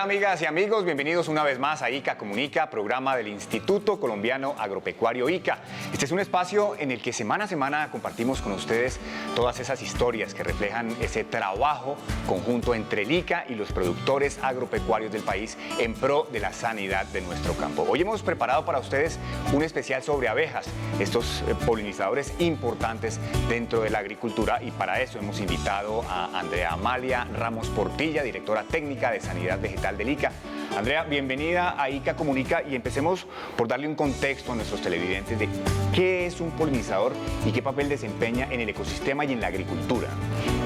Hola amigas y amigos, bienvenidos una vez más a ICA Comunica, programa del Instituto Colombiano Agropecuario ICA. Este es un espacio en el que semana a semana compartimos con ustedes todas esas historias que reflejan ese trabajo conjunto entre el ICA y los productores agropecuarios del país en pro de la sanidad de nuestro campo. Hoy hemos preparado para ustedes un especial sobre abejas, estos polinizadores importantes dentro de la agricultura, y para eso hemos invitado a Andrea Amalia Ramos Portilla, directora técnica de Sanidad Vegetal del ICA. Andrea, bienvenida a ICA Comunica y empecemos por darle un contexto a nuestros televidentes de qué es un polinizador y qué papel desempeña en el ecosistema y en la agricultura.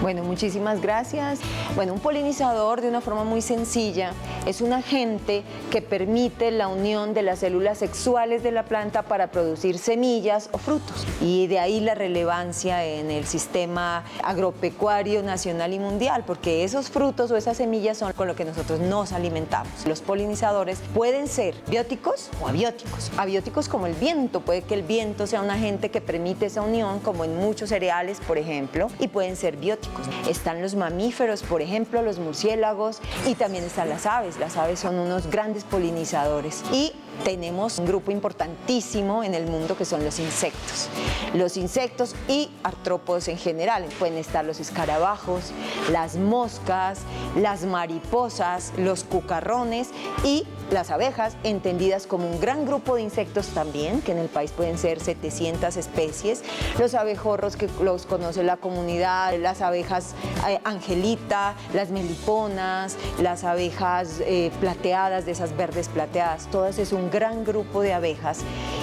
Bueno, muchísimas gracias. Bueno, un polinizador, de una forma muy sencilla, es un agente que permite la unión de las células sexuales de la planta para producir semillas o frutos. Y de ahí la relevancia en el sistema agropecuario nacional y mundial, porque esos frutos o esas semillas son con lo que nosotros nos alimentamos. Los polinizadores pueden ser bióticos o abióticos. Abióticos como el viento, puede que el viento sea un agente que permite esa unión, como en muchos cereales, por ejemplo, y pueden ser bióticos. Están los mamíferos, por ejemplo, los murciélagos, y también están las aves. Las aves son unos grandes polinizadores. Y tenemos un grupo importantísimo en el mundo que son los insectos. Los insectos y artrópodos en general. Pueden estar los escarabajos, las moscas, las mariposas, los cucarrones y las abejas, entendidas como un gran grupo de insectos también, que en el país pueden ser 700 especies. Los abejorros, que los conoce la comunidad, las abejas angelita, las meliponas, las abejas plateadas, de esas verdes plateadas, todas es un gran grupo de abejas.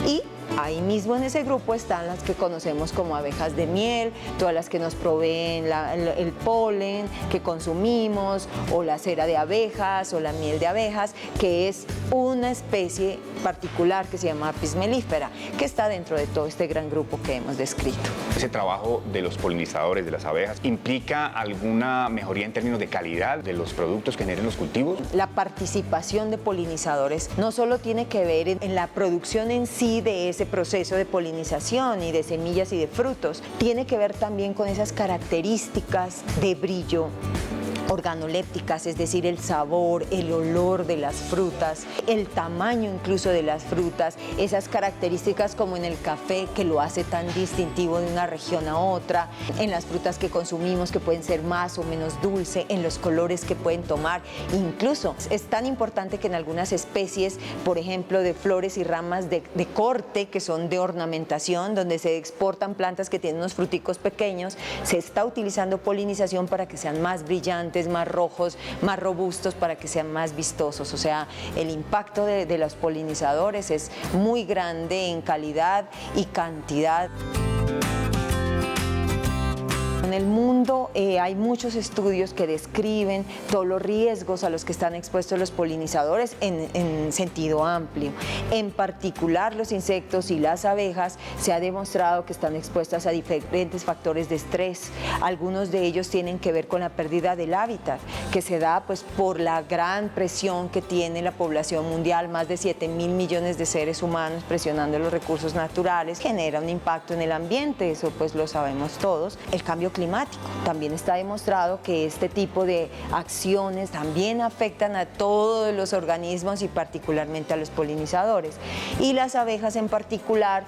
Y ahí mismo en ese grupo están las que conocemos como abejas de miel, todas las que nos proveen el polen que consumimos, o la cera de abejas o la miel de abejas, que es una especie particular que se llama Apis mellifera, que está dentro de todo este gran grupo que hemos descrito. ¿Ese trabajo de los polinizadores, de las abejas, implica alguna mejoría en términos de calidad de los productos que generen los cultivos? La participación de polinizadores no solo tiene que ver en la producción en sí de ese proceso de polinización y de semillas y de frutos, tiene que ver también con esas características de brillo organolépticas, es decir, el sabor, el olor de las frutas, el tamaño incluso de las frutas, esas características como en el café que lo hace tan distintivo de una región a otra, en las frutas que consumimos que pueden ser más o menos dulce, en los colores que pueden tomar. Incluso es tan importante que en algunas especies, por ejemplo, de flores y ramas de corte, que son de ornamentación, donde se exportan plantas que tienen unos fruticos pequeños, se está utilizando polinización para que sean más brillantes, más rojos, más robustos, para que sean más vistosos. O sea, el impacto de los polinizadores es muy grande en calidad y cantidad. En el mundo hay muchos estudios que describen todos los riesgos a los que están expuestos los polinizadores en sentido amplio. En particular, los insectos y las abejas se ha demostrado que están expuestas a diferentes factores de estrés. Algunos de ellos tienen que ver con la pérdida del hábitat, que se da pues por la gran presión que tiene la población mundial, más de 7.000 millones de seres humanos presionando los recursos naturales, genera un impacto en el ambiente, eso pues lo sabemos todos. El cambio climático. También está demostrado que este tipo de acciones también afectan a todos los organismos y particularmente a los polinizadores. Y las abejas en particular,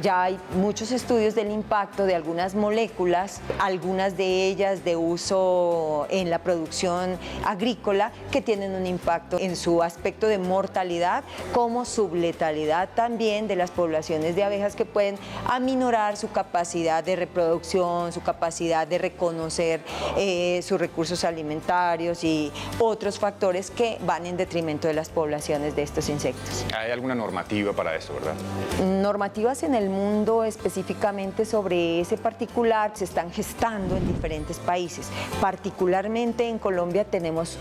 ya hay muchos estudios del impacto de algunas moléculas, algunas de ellas de uso en la producción agrícola, que tienen un impacto en su aspecto de mortalidad como subletalidad también de las poblaciones de abejas, que pueden aminorar su capacidad de reproducción, su capacidad de reconocer sus recursos alimentarios y otros factores que van en detrimento de las poblaciones de estos insectos. ¿Hay alguna normativa para esto, verdad? Normativas en el mundo específicamente sobre ese particular se están gestando en diferentes países. Particularmente en Colombia tenemos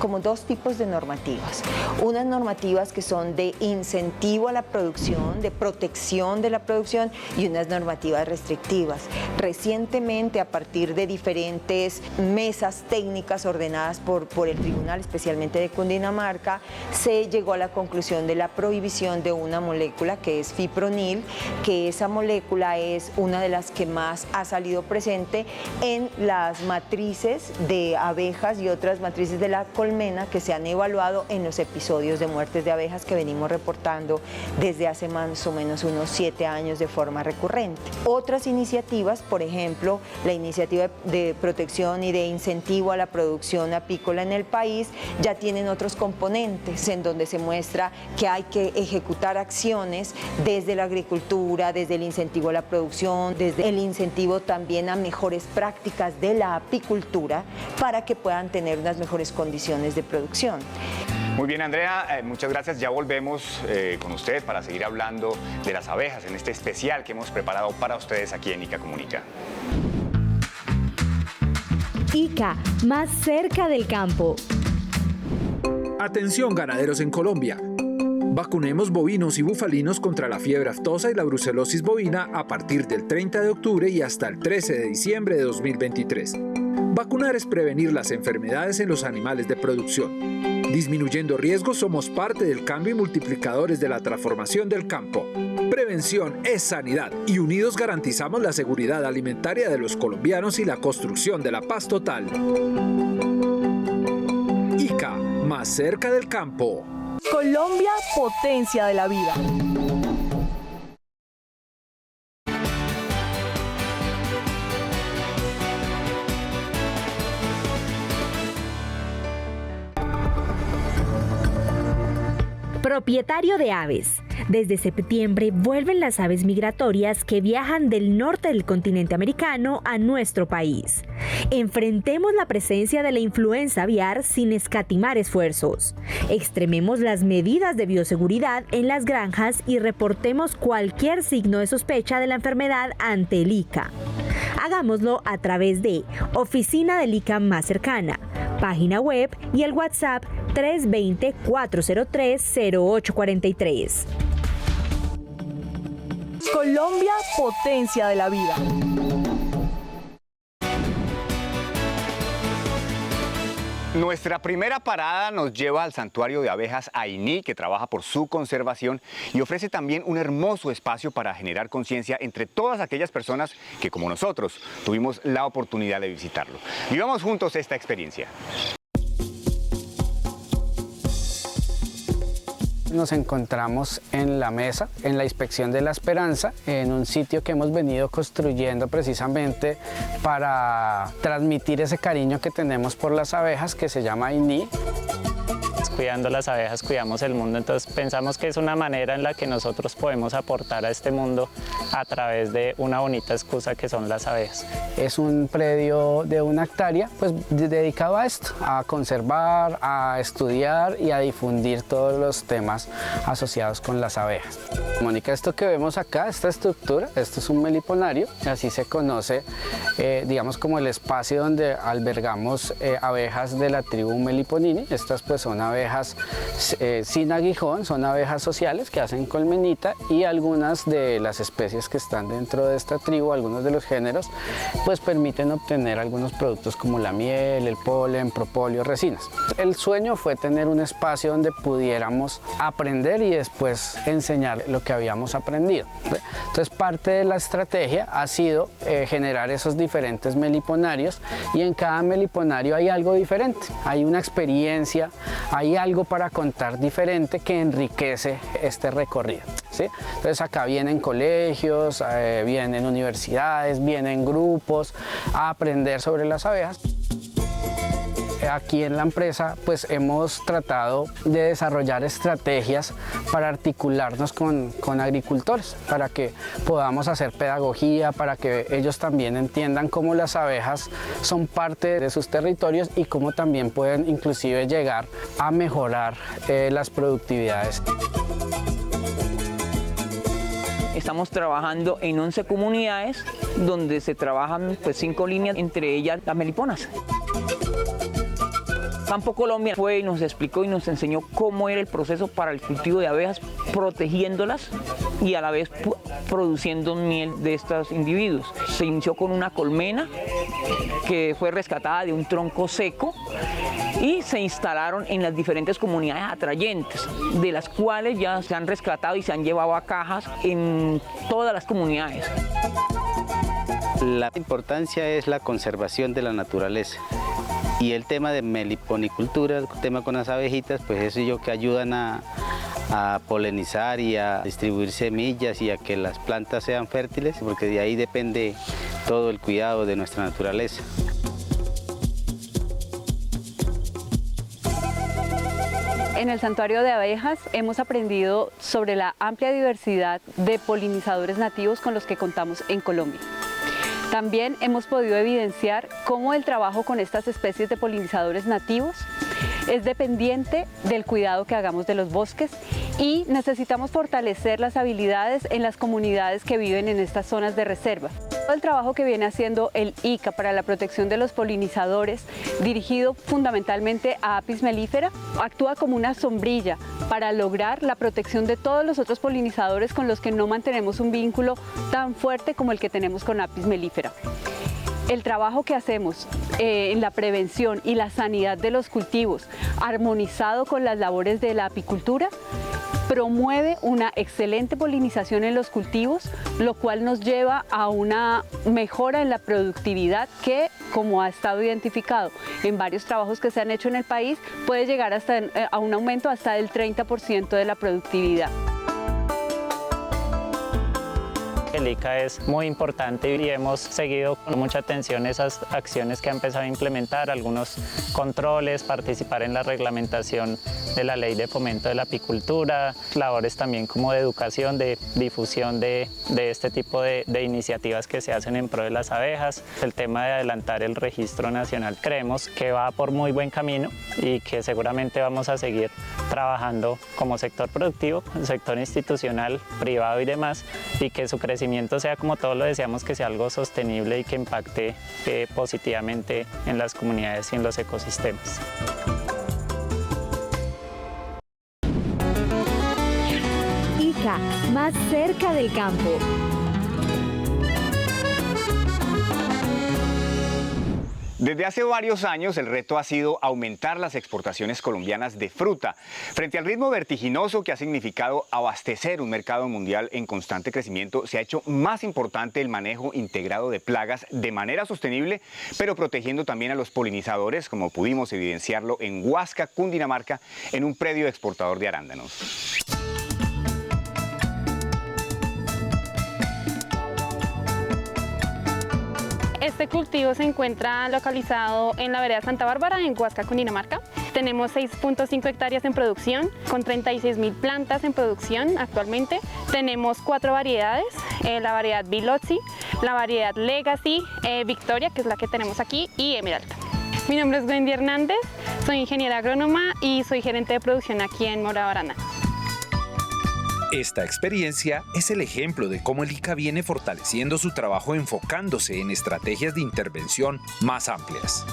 como dos tipos de normativas. Unas normativas que son de incentivo a la producción, de protección de la producción, y unas normativas restrictivas. Recientemente, a partir de diferentes mesas técnicas ordenadas por el tribunal, especialmente de Cundinamarca, se llegó a la conclusión de la prohibición de una molécula que es fipronil, que esa molécula es una de las que más ha salido presente en las matrices de abejas y otras matrices de la colonia, colmena que se han evaluado en los episodios de muertes de abejas que venimos reportando desde hace más o menos unos 7 años de forma recurrente. Otras iniciativas, por ejemplo, la iniciativa de protección y de incentivo a la producción apícola en el país, ya tienen otros componentes en donde se muestra que hay que ejecutar acciones desde la agricultura, desde el incentivo a la producción, desde el incentivo también a mejores prácticas de la apicultura para que puedan tener unas mejores condiciones de producción. Muy bien, Andrea, muchas gracias. Ya volvemos con usted para seguir hablando de las abejas en este especial que hemos preparado para ustedes aquí en ICA Comunica. ICA, más cerca del campo. Atención, ganaderos en Colombia. Vacunemos bovinos y bufalinos contra la fiebre aftosa y la brucelosis bovina a partir del 30 de octubre y hasta el 13 de diciembre de 2023. Vacunar es prevenir las enfermedades en los animales de producción. Disminuyendo riesgos somos parte del cambio y multiplicadores de la transformación del campo. Prevención es sanidad y unidos garantizamos la seguridad alimentaria de los colombianos y la construcción de la paz total. ICA, más cerca del campo. Colombia, potencia de la vida. Propietario de aves. Desde septiembre vuelven las aves migratorias que viajan del norte del continente americano a nuestro país. Enfrentemos la presencia de la influenza aviar sin escatimar esfuerzos. Extrememos las medidas de bioseguridad en las granjas y reportemos cualquier signo de sospecha de la enfermedad ante el ICA. Hagámoslo a través de Oficina del ICA más cercana, página web y el WhatsApp 320-403-0843. Colombia, potencia de la vida. Nuestra primera parada nos lleva al santuario de abejas Ainí, que trabaja por su conservación y ofrece también un hermoso espacio para generar conciencia entre todas aquellas personas que, como nosotros, tuvimos la oportunidad de visitarlo. Vivamos juntos esta experiencia. Nos encontramos en la mesa, en la Inspección de la Esperanza, en un sitio que hemos venido construyendo precisamente para transmitir ese cariño que tenemos por las abejas, que se llama Ainí. Cuidando las abejas, cuidamos el mundo, entonces pensamos que es una manera en la que nosotros podemos aportar a este mundo a través de una bonita excusa que son las abejas. Es un predio de 1 hectárea, pues dedicado a esto, a conservar, a estudiar y a difundir todos los temas asociados con las abejas. Mónica, esto que vemos acá, esta estructura, esto es un meliponario, así se conoce, digamos, como el espacio donde albergamos abejas de la tribu Meliponini. Estas pues son abejas sin aguijón, son abejas sociales que hacen colmenita, y algunas de las especies que están dentro de esta tribu, algunos de los géneros, pues permiten obtener algunos productos como la miel, el polen, propóleo, resinas. El sueño fue tener un espacio donde pudiéramos aprender y después enseñar lo que habíamos aprendido. Entonces parte de la estrategia ha sido generar esos diferentes meliponarios, y en cada meliponario hay algo diferente, hay una experiencia, hay algo para contar diferente que enriquece este recorrido, ¿sí? Entonces acá vienen colegios, vienen universidades, vienen grupos a aprender sobre las abejas. Aquí en la empresa pues hemos tratado de desarrollar estrategias para articularnos con agricultores, para que podamos hacer pedagogía, para que ellos también entiendan cómo las abejas son parte de sus territorios y cómo también pueden inclusive llegar a mejorar las productividades. Estamos trabajando en 11 comunidades donde se trabajan pues 5 líneas, entre ellas las meliponas. Campo Colombia fue y nos explicó y nos enseñó cómo era el proceso para el cultivo de abejas, protegiéndolas y a la vez produciendo miel de estos individuos. Se inició con una colmena que fue rescatada de un tronco seco y se instalaron en las diferentes comunidades atrayentes, de las cuales ya se han rescatado y se han llevado a cajas en todas las comunidades. La importancia es la conservación de la naturaleza. Y el tema de meliponicultura, el tema con las abejitas, pues eso yo que ayudan a polinizar y a distribuir semillas y a que las plantas sean fértiles, porque de ahí depende todo el cuidado de nuestra naturaleza. En el Santuario de Abejas hemos aprendido sobre la amplia diversidad de polinizadores nativos con los que contamos en Colombia. También hemos podido evidenciar cómo el trabajo con estas especies de polinizadores nativos es dependiente del cuidado que hagamos de los bosques y necesitamos fortalecer las habilidades en las comunidades que viven en estas zonas de reserva. Todo el trabajo que viene haciendo el ICA para la protección de los polinizadores, dirigido fundamentalmente a Apis mellifera, actúa como una sombrilla para lograr la protección de todos los otros polinizadores con los que no mantenemos un vínculo tan fuerte como el que tenemos con Apis mellifera. El trabajo que hacemos en la prevención y la sanidad de los cultivos, armonizado con las labores de la apicultura, promueve una excelente polinización en los cultivos, lo cual nos lleva a una mejora en la productividad que, como ha estado identificado en varios trabajos que se han hecho en el país, puede llegar hasta a un aumento hasta del 30% de la productividad. El ICA es muy importante y hemos seguido con mucha atención esas acciones que ha empezado a implementar, algunos controles, participar en la reglamentación de la ley de fomento de la apicultura, labores también como de educación, de difusión de este tipo de iniciativas que se hacen en pro de las abejas. El tema de adelantar el registro nacional creemos que va por muy buen camino y que seguramente vamos a seguir trabajando como sector productivo, sector institucional, privado y demás, y que su crecimiento sea, como todos lo deseamos, que sea algo sostenible y que impacte positivamente en las comunidades y en los ecosistemas. ICA, más cerca del campo. Desde hace varios años el reto ha sido aumentar las exportaciones colombianas de fruta. Frente al ritmo vertiginoso que ha significado abastecer un mercado mundial en constante crecimiento, se ha hecho más importante el manejo integrado de plagas de manera sostenible, pero protegiendo también a los polinizadores, como pudimos evidenciarlo en Huasca, Cundinamarca, en un predio exportador de arándanos. Este cultivo se encuentra localizado en la vereda Santa Bárbara, en Huasca, Cundinamarca. Tenemos 6.5 hectáreas en producción, con 36.000 plantas en producción actualmente. Tenemos 4 variedades, la variedad Biloxi, la variedad Legacy, Victoria, que es la que tenemos aquí, y Emerald. Mi nombre es Wendy Hernández, soy ingeniera agrónoma y soy gerente de producción aquí en Morado Arándanos. Esta experiencia es el ejemplo de cómo el ICA viene fortaleciendo su trabajo enfocándose en estrategias de intervención más amplias.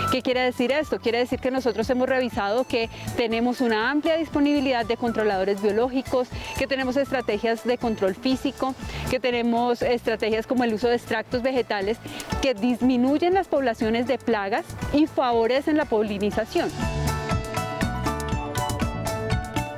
¿Qué quiere decir esto? Quiere decir que nosotros hemos revisado que tenemos una amplia disponibilidad de controladores biológicos, que tenemos estrategias de control físico, que tenemos estrategias como el uso de extractos vegetales que disminuyen las poblaciones de plagas y favorecen la polinización.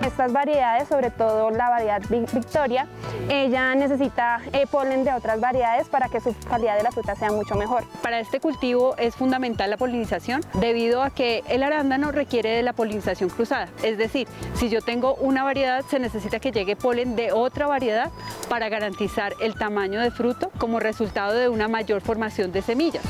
Estas variedades, sobre todo la variedad Victoria, ella necesita polen de otras variedades para que su calidad de la fruta sea mucho mejor. Para este cultivo es fundamental la polinización debido a que el arándano requiere de la polinización cruzada. Es decir, si yo tengo una variedad, se necesita que llegue polen de otra variedad para garantizar el tamaño de fruto como resultado de una mayor formación de semillas.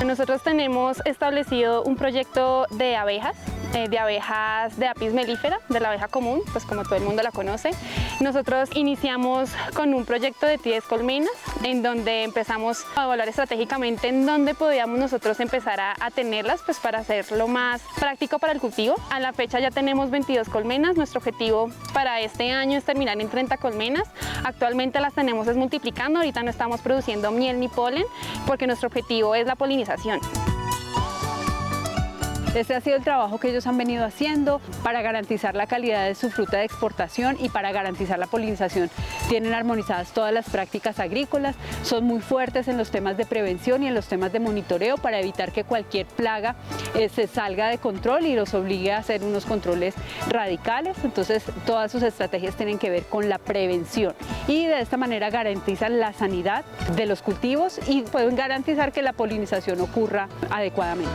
Nosotros tenemos establecido un proyecto de abejas de Apis mellifera, de la abeja común, pues como todo el mundo la conoce. Nosotros iniciamos con un proyecto de 10 colmenas, en donde empezamos a evaluar estratégicamente en dónde podíamos nosotros empezar a tenerlas, pues para hacerlo más práctico para el cultivo. A la fecha ya tenemos 22 colmenas, nuestro objetivo para este año es terminar en 30 colmenas. Actualmente las tenemos multiplicando, ahorita no estamos produciendo miel ni polen, porque nuestro objetivo es la polinización. Este ha sido el trabajo que ellos han venido haciendo para garantizar la calidad de su fruta de exportación y para garantizar la polinización. Tienen armonizadas todas las prácticas agrícolas, son muy fuertes en los temas de prevención y en los temas de monitoreo para evitar que cualquier plaga se salga de control y los obligue a hacer unos controles radicales. Entonces todas sus estrategias tienen que ver con la prevención y de esta manera garantizan la sanidad de los cultivos y pueden garantizar que la polinización ocurra adecuadamente.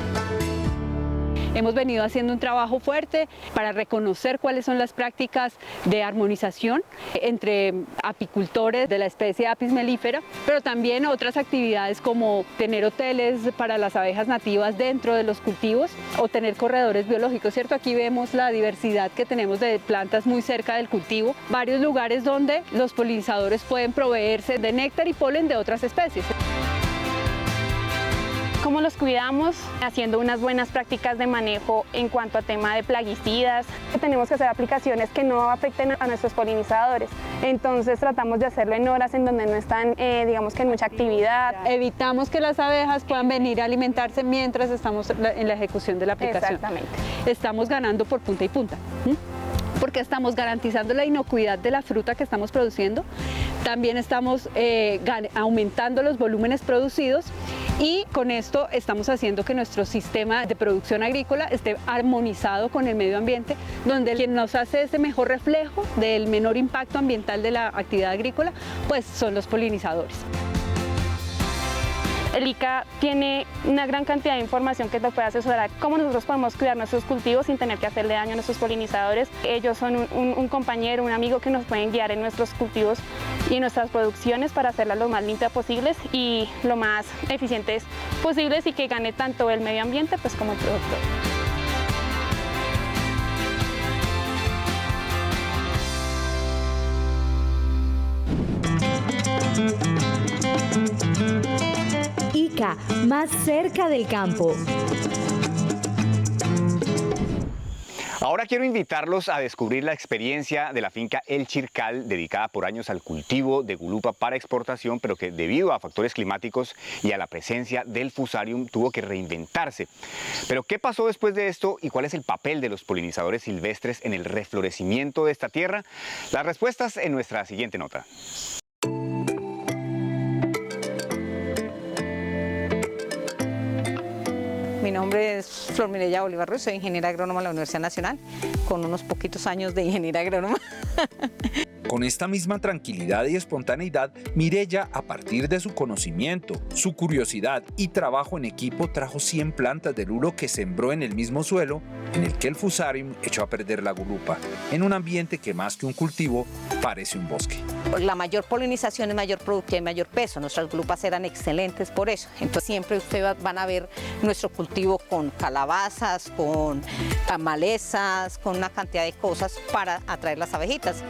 Hemos venido haciendo un trabajo fuerte para reconocer cuáles son las prácticas de armonización entre apicultores de la especie Apis mellifera, pero también otras actividades como tener hoteles para las abejas nativas dentro de los cultivos o tener corredores biológicos, ¿cierto? Aquí vemos la diversidad que tenemos de plantas muy cerca del cultivo, varios lugares donde los polinizadores pueden proveerse de néctar y polen de otras especies. ¿Cómo los cuidamos? Haciendo unas buenas prácticas de manejo en cuanto a tema de plaguicidas. Tenemos que hacer aplicaciones que no afecten a nuestros polinizadores. Entonces tratamos de hacerlo en horas en donde no están, digamos que en mucha actividad. Evitamos que las abejas puedan venir a alimentarse mientras estamos en la ejecución de la aplicación. Exactamente. Estamos ganando por punta y punta. Porque estamos garantizando la inocuidad de la fruta que estamos produciendo, también estamos aumentando los volúmenes producidos y con esto estamos haciendo que nuestro sistema de producción agrícola esté armonizado con el medio ambiente, donde quien nos hace ese mejor reflejo del menor impacto ambiental de la actividad agrícola, pues son los polinizadores. El ICA tiene una gran cantidad de información que nos puede asesorar cómo nosotros podemos cuidar nuestros cultivos sin tener que hacerle daño a nuestros polinizadores. Ellos son un compañero, un amigo que nos pueden guiar en nuestros cultivos y en nuestras producciones para hacerlas lo más limpias posibles y lo más eficientes posibles y que gane tanto el medio ambiente pues como el productor. ICA, más cerca del campo. Ahora quiero invitarlos a descubrir la experiencia de la finca El Chircal, dedicada por años al cultivo de gulupa para exportación, pero que debido a factores climáticos y a la presencia del fusarium tuvo que reinventarse. Pero ¿qué pasó después de esto y cuál es el papel de los polinizadores silvestres en el reflorecimiento de esta tierra? Las respuestas en nuestra siguiente nota. Mi nombre es Flor Mireya Bolívar Ruiz, soy ingeniera agrónoma de la Universidad Nacional, con unos poquitos años de ingeniera agrónoma. Con esta misma tranquilidad y espontaneidad, Mireya, a partir de su conocimiento, su curiosidad y trabajo en equipo, trajo 100 plantas de lulo que sembró en el mismo suelo en el que el fusarium echó a perder la gulupa, en un ambiente que más que un cultivo, parece un bosque. La mayor polinización es mayor productividad y mayor peso. Nuestras gulupas eran excelentes por eso. Entonces siempre ustedes van a ver nuestro cultivo con calabazas, con malezas, con una cantidad de cosas para atraer las abejitas.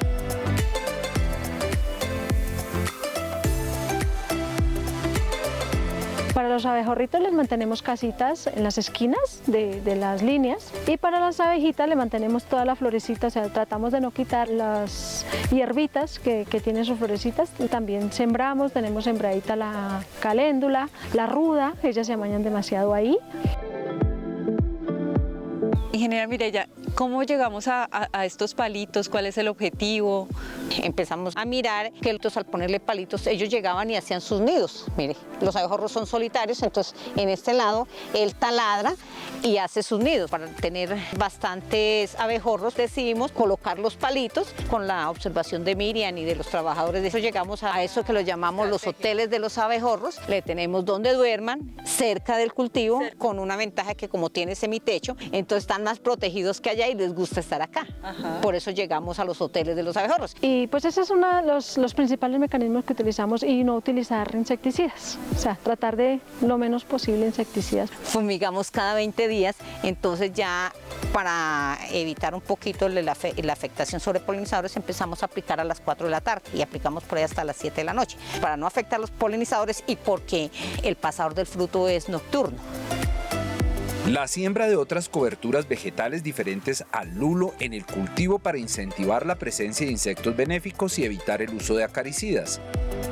Para los abejorritos les mantenemos casitas en las esquinas de las líneas y para las abejitas le mantenemos toda la florecita, o sea, tratamos de no quitar las hierbitas que tienen sus florecitas. También sembramos, tenemos sembradita la caléndula, la ruda, ellas se amañan demasiado ahí. Ingeniera Mireya, ¿cómo llegamos a estos palitos? ¿Cuál es el objetivo? Empezamos a mirar que al ponerle palitos ellos llegaban y hacían sus nidos. Mire, los abejorros son solitarios, entonces en este lado él taladra y hace sus nidos. Para tener bastantes abejorros decidimos colocar los palitos. Con la observación de Miriam y de los trabajadores de eso llegamos a eso que lo llamamos los hoteles de los abejorros. Le tenemos donde duerman, cerca del cultivo, con una ventaja que como tiene semitecho, entonces están más protegidos que allá y les gusta estar acá. Ajá. Por eso llegamos a los hoteles de los abejorros. Y pues ese es uno de los principales mecanismos que utilizamos y no utilizar insecticidas, o sea, tratar de lo menos posible insecticidas. Fumigamos cada 20 días, entonces ya para evitar un poquito la afectación sobre polinizadores empezamos a aplicar a las 4 de la tarde y aplicamos por ahí hasta las 7 de la noche, para no afectar a los polinizadores y porque el pasador del fruto es nocturno. La siembra de otras coberturas vegetales diferentes al lulo en el cultivo para incentivar la presencia de insectos benéficos y evitar el uso de acaricidas.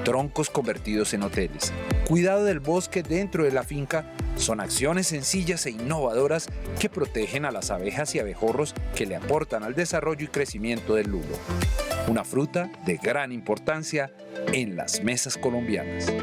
troncos convertidos en hoteles, cuidado del bosque dentro de la finca, son acciones sencillas e innovadoras que protegen a las abejas y abejorros que le aportan al desarrollo y crecimiento del lulo. Una fruta de gran importancia en las mesas colombianas.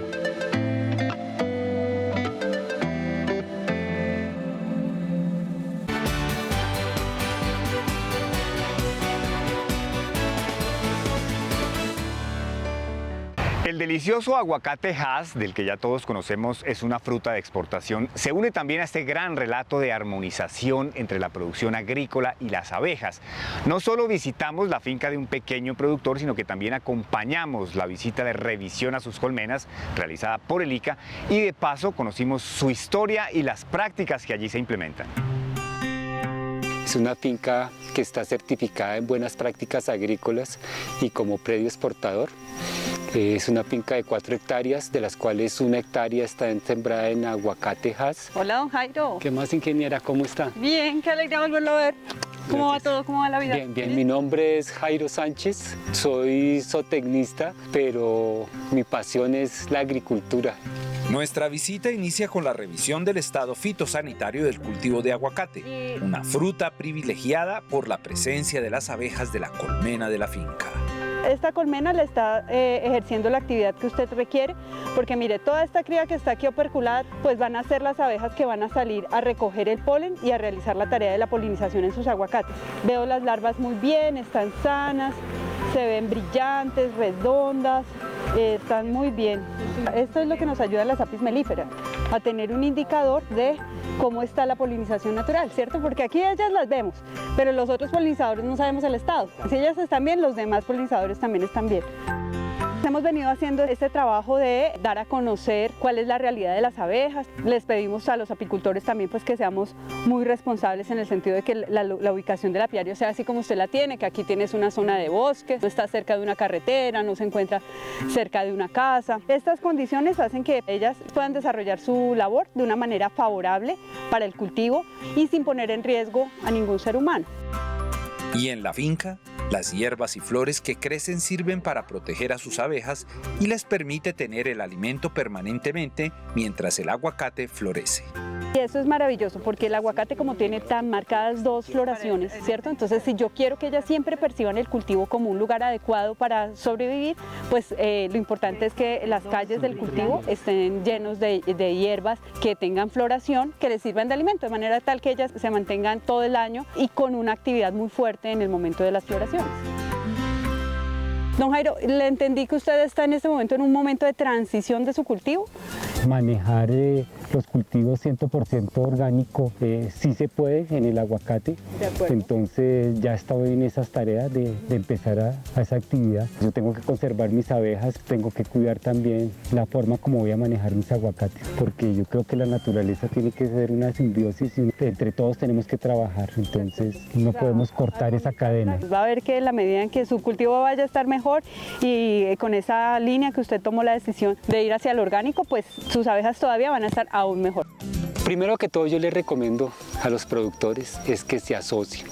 El delicioso aguacate Hass, del que ya todos conocemos, es una fruta de exportación. Se une también a este gran relato de armonización entre la producción agrícola y las abejas. No solo visitamos la finca de un pequeño productor, sino que también acompañamos la visita de revisión a sus colmenas realizada por el ICA y de paso conocimos su historia y las prácticas que allí se implementan. Es una finca que está certificada en buenas prácticas agrícolas y como predio exportador. Es una finca de 4 hectáreas, de las cuales 1 hectárea está sembrada en aguacate Hass. Hola, don Jairo. ¿Qué más, ingeniera? ¿Cómo está? Bien, qué alegría volverlo a ver. ¿Cómo va todo? ¿Cómo va la vida? Bien, bien. Mi nombre es Jairo Sánchez, soy zootecnista, pero mi pasión es la agricultura. Nuestra visita inicia con la revisión del estado fitosanitario del cultivo de aguacate, una fruta privilegiada por la presencia de las abejas de la colmena de la finca. Esta colmena le está ejerciendo la actividad que usted requiere, porque mire, toda esta cría que está aquí operculada, pues van a ser las abejas que van a salir a recoger el polen y a realizar la tarea de la polinización en sus aguacates. Veo las larvas muy bien, están sanas, se ven brillantes, redondas, están muy bien. Esto es lo que nos ayuda a las Apis mellifera, a tener un indicador de cómo está la polinización natural, ¿cierto? Porque aquí ellas las vemos, pero los otros polinizadores no sabemos el estado. Si ellas están bien, los demás polinizadores también están bien. Hemos venido haciendo este trabajo de dar a conocer cuál es la realidad de las abejas. Les pedimos a los apicultores también pues, que seamos muy responsables en el sentido de que la ubicación del apiario sea así como usted la tiene, que aquí tienes una zona de bosque, no está cerca de una carretera, no se encuentra cerca de una casa. Estas condiciones hacen que ellas puedan desarrollar su labor de una manera favorable para el cultivo y sin poner en riesgo a ningún ser humano. Y en la finca, las hierbas y flores que crecen sirven para proteger a sus abejas y les permite tener el alimento permanentemente mientras el aguacate florece. Y eso es maravilloso porque el aguacate como tiene tan marcadas 2 floraciones, ¿cierto? Entonces si yo quiero que ellas siempre perciban el cultivo como un lugar adecuado para sobrevivir, pues lo importante es que las calles del cultivo estén llenos de hierbas que tengan floración, que les sirvan de alimento, de manera tal que ellas se mantengan todo el año y con una actividad muy fuerte en el momento de las floraciones. Don Jairo, le entendí que usted está en este momento en un momento de transición de su cultivo. Manejar los cultivos 100% orgánico sí se puede en el aguacate, entonces ya estoy en esas tareas de empezar a esa actividad. Yo tengo que conservar mis abejas, tengo que cuidar también la forma como voy a manejar mis aguacates, porque yo creo que la naturaleza tiene que ser una simbiosis y entre todos tenemos que trabajar, entonces no podemos cortar esa cadena. Va a ver que en la medida en que su cultivo vaya a estar mejor y con esa línea que usted tomó la decisión de ir hacia el orgánico, pues sus abejas todavía van a estar aún mejor. Primero que todo yo les recomiendo a los productores es que se asocien.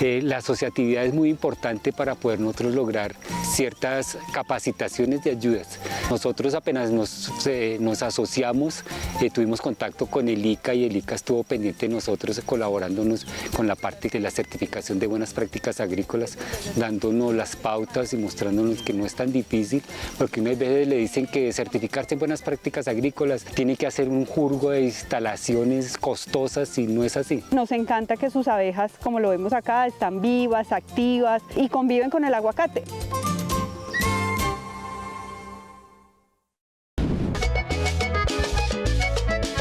La asociatividad es muy importante para poder nosotros lograr ciertas capacitaciones de ayudas. Nosotros apenas nos asociamos, tuvimos contacto con el ICA y el ICA estuvo pendiente de nosotros colaborándonos con la parte de la certificación de buenas prácticas agrícolas, dándonos las pautas y mostrándonos que no es tan difícil, porque unas veces le dicen que certificarse en buenas prácticas agrícolas tiene que hacer un jurgo de instalaciones costosas y no es así. Nos encanta que sus abejas, como lo vemos acá, están vivas, activas y conviven con el aguacate.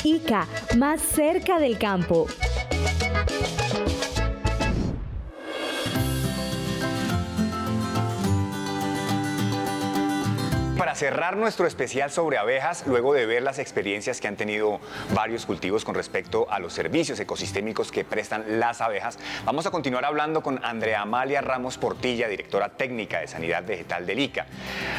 ICA, más cerca del campo. Para cerrar nuestro especial sobre abejas, luego de ver las experiencias que han tenido varios cultivos con respecto a los servicios ecosistémicos que prestan las abejas, vamos a continuar hablando con Andrea Amalia Ramos Portilla, directora técnica de Sanidad Vegetal del ICA.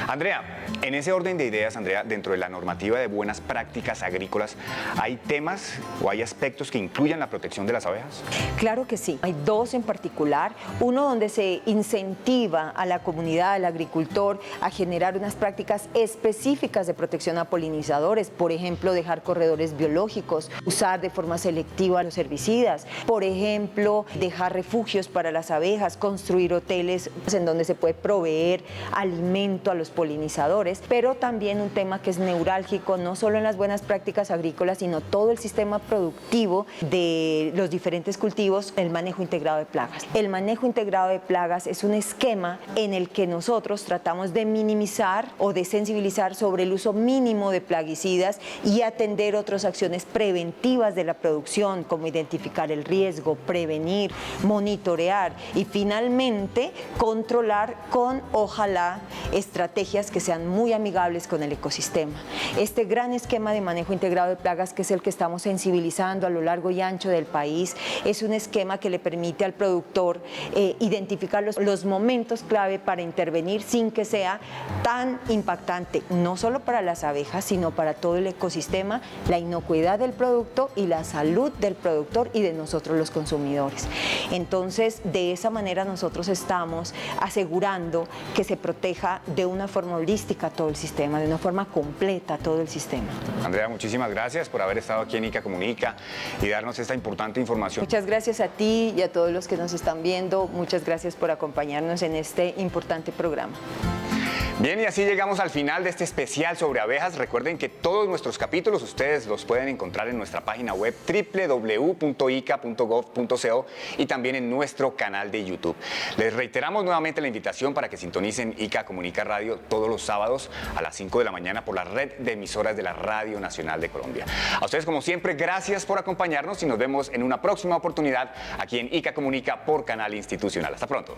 Andrea, en ese orden de ideas, Andrea, dentro de la normativa de buenas prácticas agrícolas, ¿hay temas o hay aspectos que incluyan la protección de las abejas? Claro que sí. Hay 2 en particular. Uno donde se incentiva a la comunidad, al agricultor, a generar unas prácticas medidas específicas de protección a polinizadores, por ejemplo, dejar corredores biológicos, usar de forma selectiva los herbicidas, por ejemplo, dejar refugios para las abejas, construir hoteles en donde se puede proveer alimento a los polinizadores, pero también un tema que es neurálgico, no solo en las buenas prácticas agrícolas, sino todo el sistema productivo de los diferentes cultivos, el manejo integrado de plagas. El manejo integrado de plagas es un esquema en el que nosotros tratamos de minimizar o de sensibilizar sobre el uso mínimo de plaguicidas y atender otras acciones preventivas de la producción, como identificar el riesgo, prevenir, monitorear y finalmente controlar con, ojalá, estrategias que sean muy amigables con el ecosistema. Este gran esquema de manejo integrado de plagas, que es el que estamos sensibilizando a lo largo y ancho del país, es un esquema que le permite al productor identificar los momentos clave para intervenir sin que sea tan impactante, no solo para las abejas, sino para todo el ecosistema, la inocuidad del producto y la salud del productor y de nosotros los consumidores. Entonces, de esa manera nosotros estamos asegurando que se proteja de una forma holística todo el sistema, de una forma completa todo el sistema. Andrea, muchísimas gracias por haber estado aquí en ICA Comunica y darnos esta importante información. Muchas gracias a ti y a todos los que nos están viendo. Muchas gracias por acompañarnos en este importante programa. Bien, y así llegamos al final de este especial sobre abejas. Recuerden que todos nuestros capítulos ustedes los pueden encontrar en nuestra página web www.ica.gov.co y también en nuestro canal de YouTube. Les reiteramos nuevamente la invitación para que sintonicen ICA Comunica Radio todos los sábados a las 5 de la mañana por la red de emisoras de la Radio Nacional de Colombia. A ustedes, como siempre, gracias por acompañarnos y nos vemos en una próxima oportunidad aquí en ICA Comunica por Canal Institucional. Hasta pronto.